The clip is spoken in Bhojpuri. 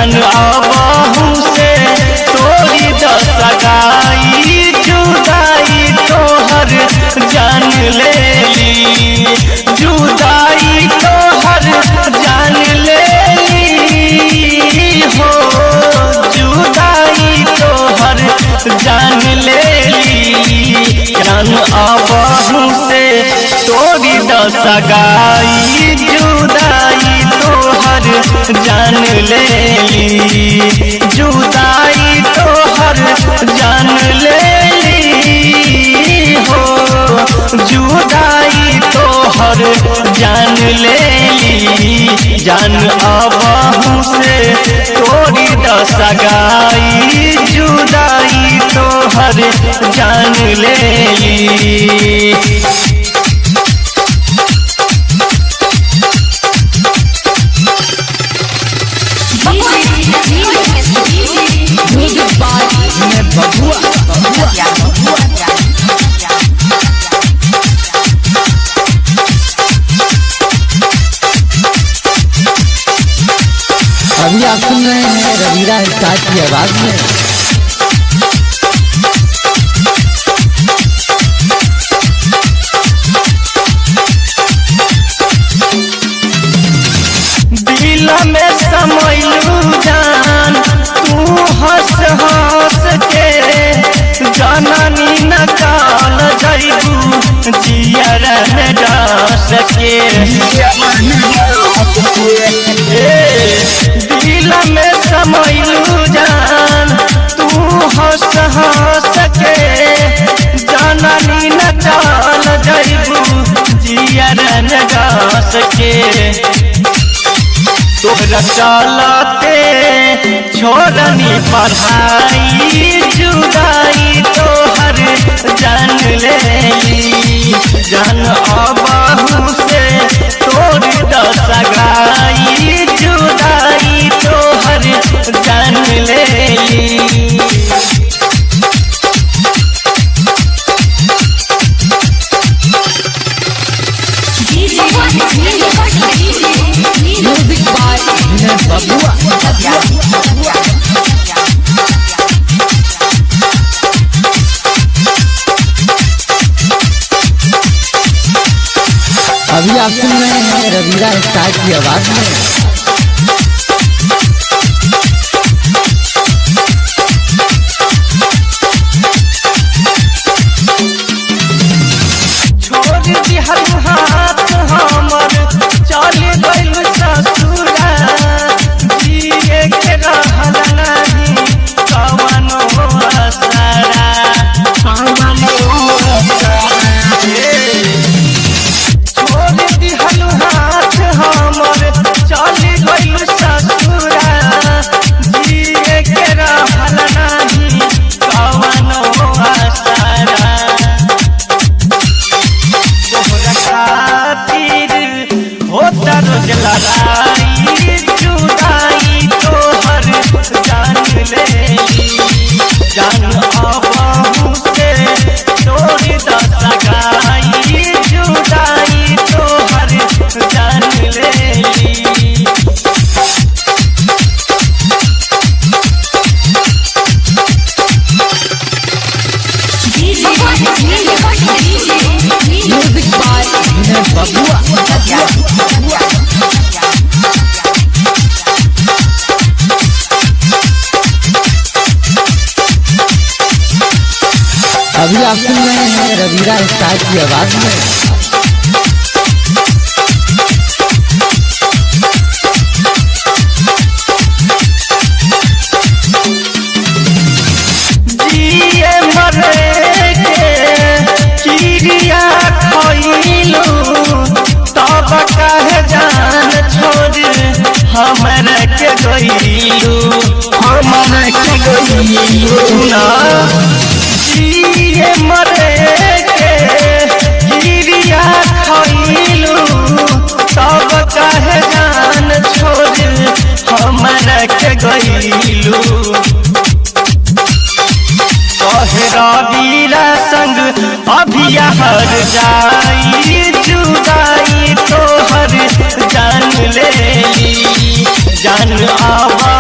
जान आबहू से तोरी दसगाई जुदाई तोहर जान लेली जुदाई तोहर जान लेली हो जुदाई तोहर जान लेली जान आबहू से तोरी दसगाई जुदाई तोहर जान लेली जुदाई तोहर जान लेली हो जुदाई तोहर जान लेली जान आबहू से तोरी दसगाई जुदाई तोहर जान लेली। अभी आप सुन रहे हैं रवीरा स्टार की आवाज में। दिल में समैलू जान तू हंस हंस के जननी न काल जैबू जियर में डांस के दिल में समैलू जान तू हंस हंस के जननी न काल जैबू जियर में डांस के तोहरा चलते छोड़नी पढ़ाई जुदाई तोहर जान लेली जान आबहू से तोरी दसगाई जुदाई तोहर जान लेली। अभी आप सुन रहे हैं रवीरा स्टार की आवाज में। छोड़ दिहल हाथ हमर चल गइल ससुरा जिए के रहल नहीं कवनो असरा छोड़ दिहल हाथ हमर चल गइल ससुरा जिए के रहल नहीं कवनो असरा खातिर होता रोज लड़ाई जुदाई तोहर जान लेली जान आबहू से तोरी दसगाई जुदाई तोहर जान लेली। अभी आप सुन रहे हैं रवीरा स्टार की आवाज में। जिए मरे के चिड़िया खइलू तब काहे जान छोड़ हमर के गइलू हमर के गइलू ना जिए मरे के चिड़िया खइलू तब काहे जान छोड़ हमर के गइलू रवीरा संग अभी हर जाई जुदाई तोहर जान लेली जान आवा